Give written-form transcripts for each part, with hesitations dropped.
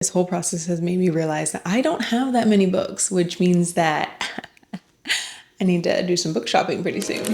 This whole process has made me realize that I don't have that many books, which means that I need to do some book shopping pretty soon.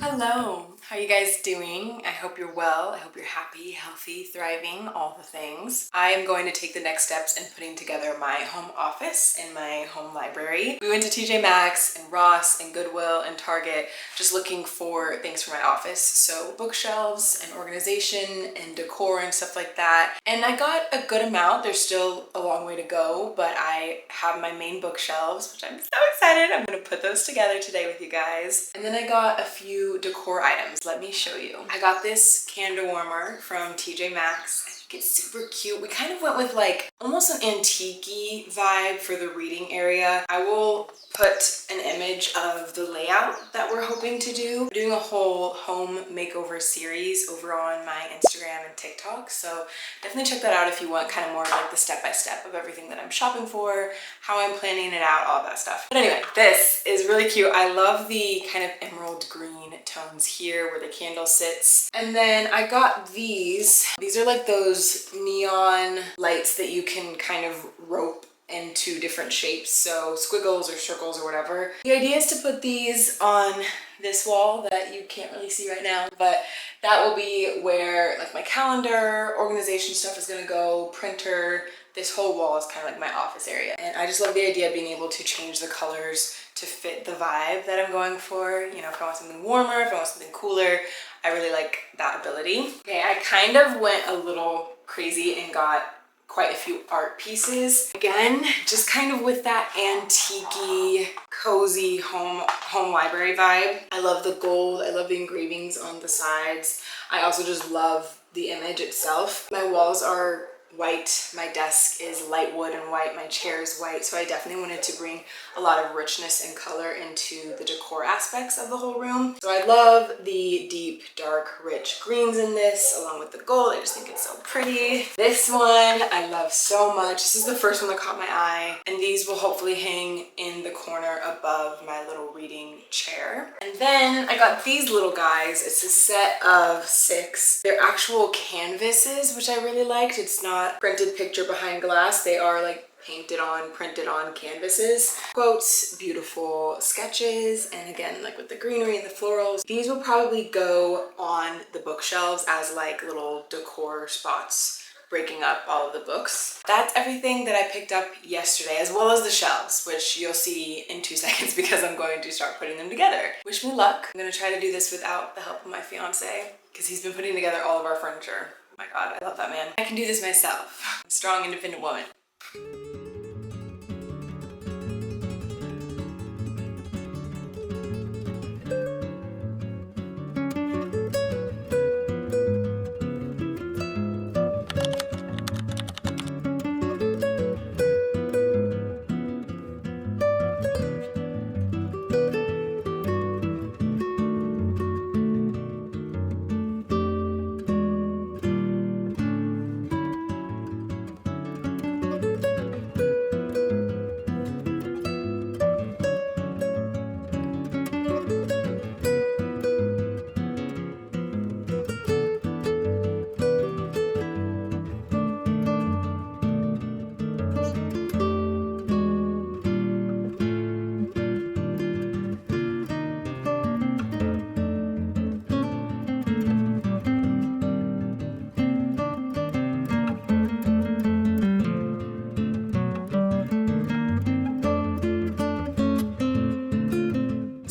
Hello, how are you guys doing? I hope you're well. I hope you're happy, healthy, thriving, all the things. I am going to take the next steps in putting together my home office and my home library. We went to TJ Maxx and Ross and Goodwill and Target just looking for things for my office. So bookshelves and organization and decor and stuff like that. And I got a good amount. There's still a long way to go, but I have my main bookshelves, which I'm so excited. I'm gonna put those together today with you guys. And then I got a few decor items. Let me show you. I got this candle warmer from TJ Maxx. I think it's super cute. We kind of went with like almost an antique-y vibe for the reading area. I will put an image of the layout that we're hoping to do. We're doing a whole home makeover series over on my Instagram and TikTok, so definitely check that out if you want kind of more like the step-by-step of everything that I'm shopping for, how I'm planning it out, all that stuff. But anyway, this is really cute. I love the kind of emerald green tones here where the candle sits. And then I got these. These are like those neon lights that you can kind of rope into different shapes, so squiggles or circles or whatever. The idea is to put these on this wall that you can't really see right now, but that will be where like my calendar, organization stuff is gonna go, printer. This whole wall is kind of like my office area. And I just love the idea of being able to change the colors to fit the vibe that I'm going for. You know, if I want something warmer, if I want something cooler, I really like that ability. Okay, I kind of went a little crazy and got quite a few art pieces. Again, just kind of with that antique-y, cozy home library vibe. I love the gold. I love the engravings on the sides. I also just love the image itself. My walls are white, my desk is light wood and white, my chair is white, so I definitely wanted to bring a lot of richness and color into the decor aspects of the whole room. So I love the deep, dark, rich greens in this, along with the gold. I just think it's so pretty. This one I love so much. This is the first one that caught my eye, and these will hopefully hang in the corner above my little reading chair. And then I got these little guys. It's a set of 6. They're actual canvases, which I really liked. It's not printed picture behind glass. They are like painted on, printed on canvases. Quotes, beautiful sketches, and again, like with the greenery and the florals. These will probably go on the bookshelves as like little decor spots, breaking up all of the books. That's everything that I picked up yesterday, as well as the shelves, which you'll see in 2 seconds because I'm going to start putting them together. Wish me luck. I'm gonna try to do this without the help of my fiance because he's been putting together all of our furniture. Oh my God, I love that man. I can do this myself. I'm a strong, independent woman.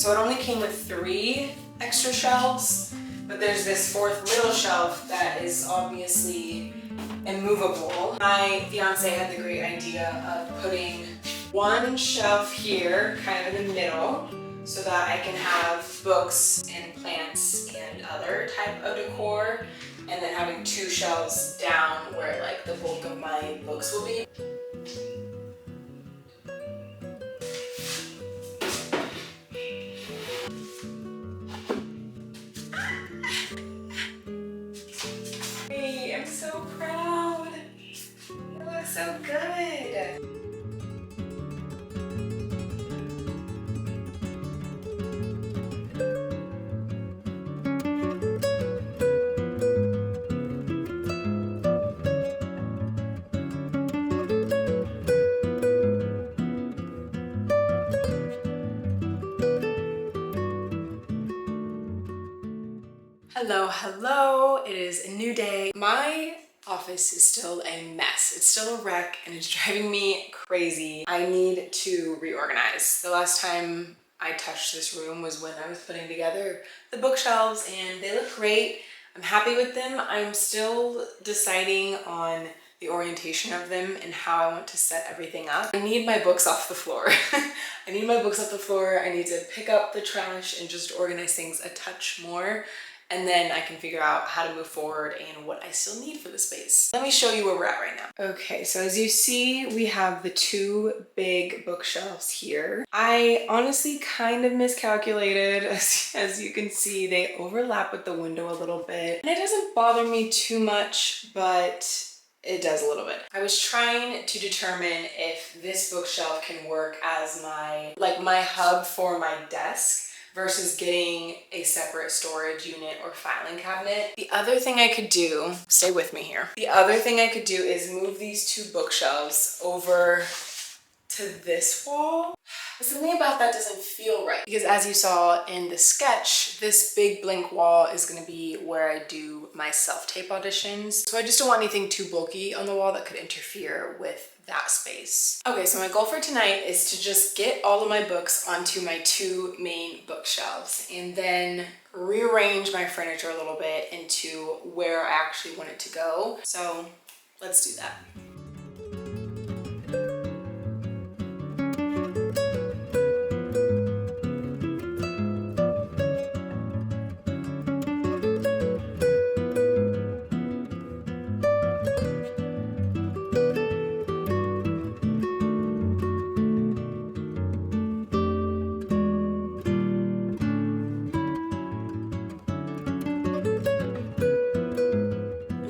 So it only came with 3 extra shelves, but there's this 4th middle shelf that is obviously immovable. My fiance had the great idea of putting one shelf here, kind of in the middle, so that I can have books and plants and other type of decor, and then having 2 shelves down where like the bulk of my books will be. Hey, I'm so proud. It looks so good. Hello, it is a new day. My office is still a mess. It's still a wreck and it's driving me crazy. I need to reorganize. The last time I touched this room was when I was putting together the bookshelves and they look great. I'm happy with them. I'm still deciding on the orientation of them and how I want to set everything up. I need my books off the floor. I need my books off the floor. I need to pick up the trash and just organize things a touch more. And then I can figure out how to move forward and what I still need for the space. Let me show you where we're at right now. Okay, so as you see, we have the 2 big bookshelves here. I honestly kind of miscalculated. As you can see, they overlap with the window a little bit. And it doesn't bother me too much, but it does a little bit. I was trying to determine if this bookshelf can work as my hub for my desk, versus getting a separate storage unit or filing cabinet. The other thing I could do, stay with me here. The other thing I could do is move these 2 bookshelves over to this wall. But something about that doesn't feel right. Because as you saw in the sketch, this big blank wall is gonna be where I do my self-tape auditions. So I just don't want anything too bulky on the wall that could interfere with that space. Okay, so my goal for tonight is to just get all of my books onto my 2 main bookshelves and then rearrange my furniture a little bit into where I actually want it to go. So let's do that.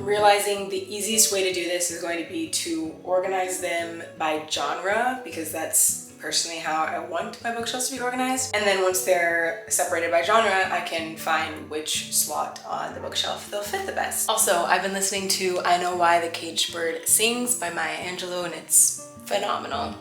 Realizing the easiest way to do this is going to be to organize them by genre, because that's personally how I want my bookshelves to be organized. And then once they're separated by genre, I can find which slot on the bookshelf they'll fit the best. Also, I've been listening to I Know Why the Caged Bird Sings by Maya Angelou, and it's phenomenal.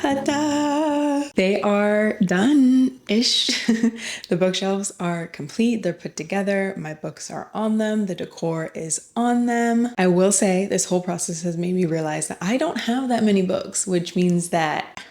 Ta-da! They are done-ish. The bookshelves are complete. They're put together. My books are on them. The decor is on them. I will say this whole process has made me realize that I don't have that many books, which means that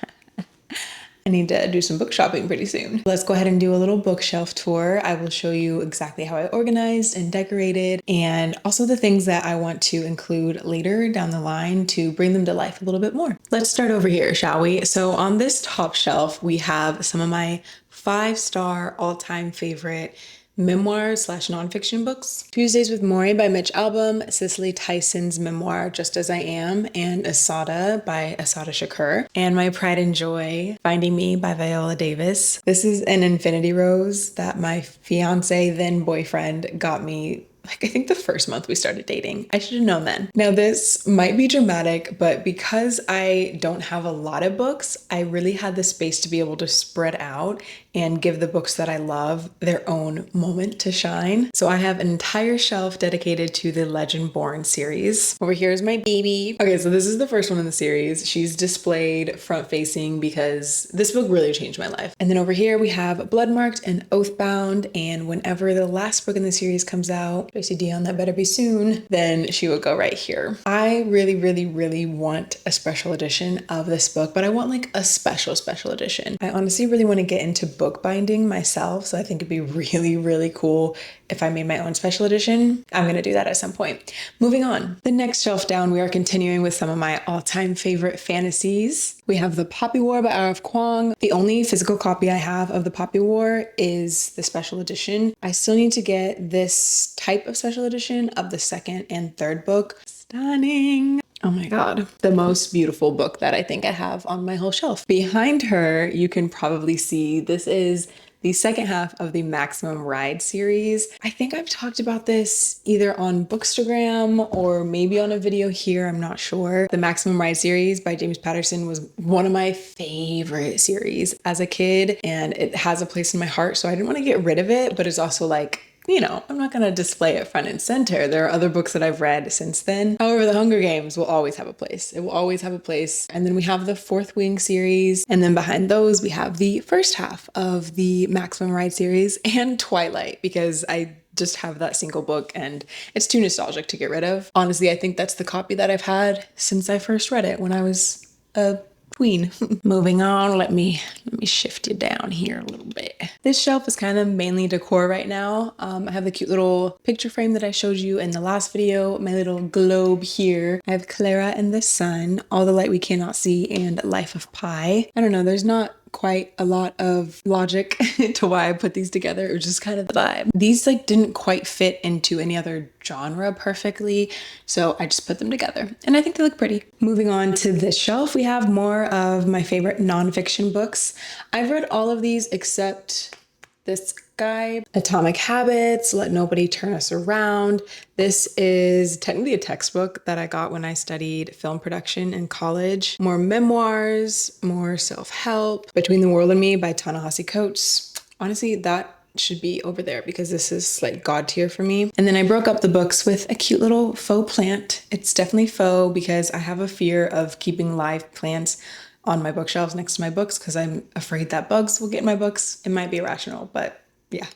I need to do some book shopping pretty soon. Let's go ahead and do a little bookshelf tour. I will show you exactly how I organized and decorated, and also the things that I want to include later down the line to bring them to life a little bit more. Let's start over here, shall we? So on this top shelf, we have some of my 5-star all-time favorite memoir / nonfiction books. Tuesdays with Morrie by Mitch Albom, Cicely Tyson's memoir Just As I Am, and Asada by Asada Shakur, and my Pride and Joy, Finding Me by Viola Davis. This is an infinity rose that my fiance, then boyfriend, got me like I think the first month we started dating. I should have known then. Now this might be dramatic, but because I don't have a lot of books, I really had the space to be able to spread out and give the books that I love their own moment to shine. So I have an entire shelf dedicated to the Legendborn series. Over here is my baby. Okay, so this is the first one in the series. She's displayed front facing because this book really changed my life. And then over here we have Bloodmarked and Oathbound, and whenever the last book in the series comes out, Tracy Dion, that better be soon, then she would go right here. I really, really, really want a special edition of this book, but I want like a special edition. I honestly really want to get into bookbinding myself, so I think it'd be really, really cool if I made my own special edition. I'm gonna do that at some point. Moving on. The next shelf down, we are continuing with some of my all-time favorite fantasies. We have The Poppy War by R.F. Kuang. The only physical copy I have of The Poppy War is the special edition. I still need to get this type of special edition of the second and third book. Stunning. Oh my God, the most beautiful book that I think I have on my whole shelf. Behind her, you can probably see this is the second half of the Maximum Ride series. I think I've talked about this either on Bookstagram or maybe on a video here, I'm not sure. The Maximum Ride series by James Patterson was one of my favorite series as a kid, and it has a place in my heart, so I didn't want to get rid of it, but it's also like, you know, I'm not going to display it front and center. There are other books that I've read since then. However, The Hunger Games will always have a place. It will always have a place. And then we have the Fourth Wing series. And then behind those, we have the first half of the Maximum Ride series and Twilight, because I just have that single book and it's too nostalgic to get rid of. Honestly, I think that's the copy that I've had since I first read it when I was a tween. Moving on, let me shift you down here a little bit. This shelf is kind of mainly decor right now. I have the cute little picture frame that I showed you in the last video, my little globe here. I have Clara and the Sun, All the Light We Cannot See, and Life of Pi. I don't know, there's not quite a lot of logic to why I put these together. It was just kind of the vibe. These like didn't quite fit into any other genre perfectly, so I just put them together and I think they look pretty. Moving on to this shelf, we have more of my favorite nonfiction books. I've read all of these except this guy, Atomic Habits, Let Nobody Turn Us Around. This is technically a textbook that I got when I studied film production in college. More memoirs, more self-help. Between the World and Me by Ta-Nehisi Coates. Honestly, that should be over there because this is like God tier for me. And then I broke up the books with a cute little faux plant. It's definitely faux because I have a fear of keeping live plants on my bookshelves next to my books because I'm afraid that bugs will get in my books. It might be irrational, but yeah.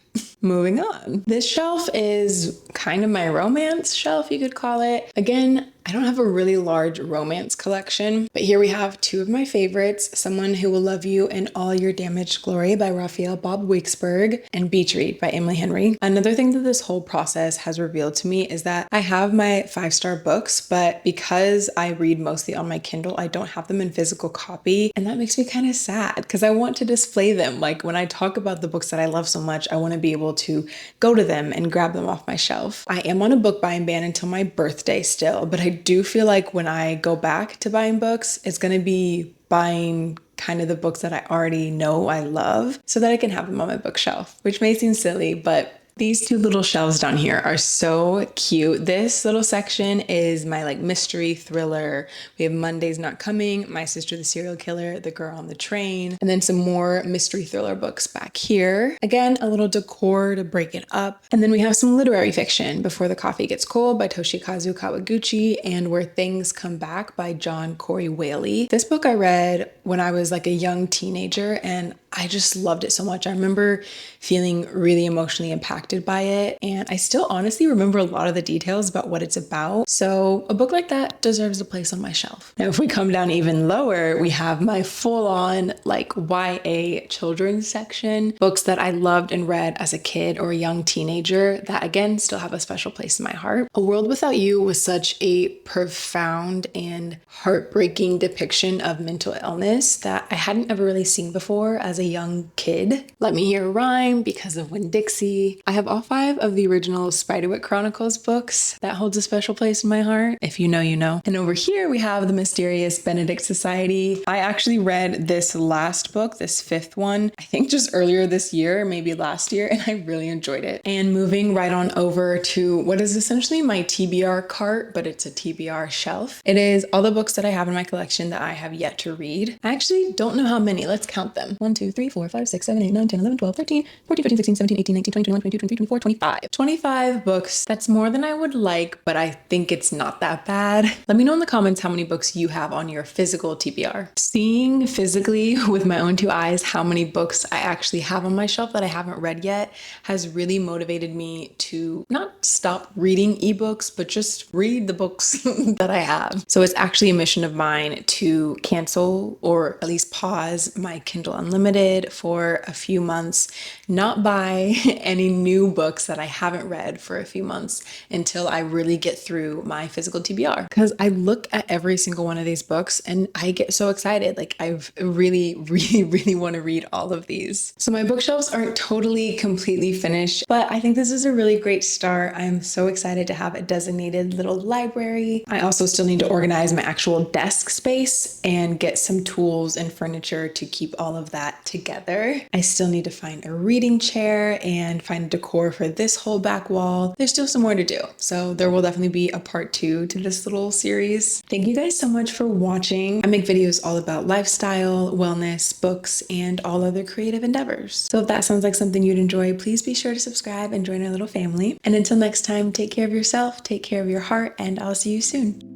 Moving on. This shelf is kind of my romance shelf, you could call it. Again, I don't have a really large romance collection, but here we have two of my favorites, Someone Who Will Love You and All Your Damaged Glory by Raphael Bob Wicksberg and Beach Read by Emily Henry. Another thing that this whole process has revealed to me is that I have my 5-star books, but because I read mostly on my Kindle, I don't have them in physical copy, and that makes me kind of sad because I want to display them. Like when I talk about the books that I love so much, I want to be able to go to them and grab them off my shelf. I am on a book buying ban until my birthday still, but I do feel like when I go back to buying books, it's going to be buying kind of the books that I already know I love so that I can have them on my bookshelf, which may seem silly, but these two little shelves down here are so cute. This little section is my like mystery thriller. We have Monday's Not Coming, My Sister the Serial Killer, The Girl on the Train, and then some more mystery thriller books back here. Again, a little decor to break it up. And then we have some literary fiction, Before the Coffee Gets Cold by Toshikazu Kawaguchi and Where Things Come Back by John Corey Whaley. This book I read when I was like a young teenager and I just loved it so much. I remember feeling really emotionally impacted by it, and I still honestly remember a lot of the details about what it's about. So a book like that deserves a place on my shelf. Now, if we come down even lower, we have my full-on like YA children's section, books that I loved and read as a kid or a young teenager that again still have a special place in my heart. A World Without You was such a profound and heartbreaking depiction of mental illness. famous that I hadn't ever really seen before as a young kid. Let Me Hear a Rhyme, Because of Winn-Dixie. I have all 5 of the original Spiderwick Chronicles books. That holds a special place in my heart. If you know, you know. And over here we have The Mysterious Benedict Society. I actually read this last book, this 5th one, I think just earlier this year, maybe last year, and I really enjoyed it. And moving right on over to what is essentially my TBR cart, but it's a TBR shelf. It is all the books that I have in my collection that I have yet to read. I actually don't know how many. Let's count them. 1, 2, 3, 4, 5, 6, 7, 8, 9, 10, 11, 12, 13, 14, 15, 16, 17, 18, 19, 20, 21, 22, 23, 24, 25. 25 books. That's more than I would like, but I think it's not that bad. Let me know in the comments how many books you have on your physical TBR. Seeing physically with my own 2 eyes how many books I actually have on my shelf that I haven't read yet has really motivated me to not stop reading ebooks, but just read the books that I have. So it's actually a mission of mine to cancel or at least pause my Kindle Unlimited for a few months, not buy any new books that I haven't read for a few months until I really get through my physical TBR. Because I look at every single one of these books and I get so excited. Like I really want to read all of these. So my bookshelves aren't totally completely finished, but I think this is a really great start. I'm so excited to have a designated little library. I also still need to organize my actual desk space and get some tools and furniture to keep all of that together. I still need to find a reading chair and find decor for this whole back wall. There's still some more to do. So there will definitely be a part 2 to this little series. Thank you guys so much for watching. I make videos all about lifestyle, wellness, books, and all other creative endeavors. So if that sounds like something you'd enjoy, please be sure to subscribe and join our little family. And until next time, take care of yourself, take care of your heart, and I'll see you soon.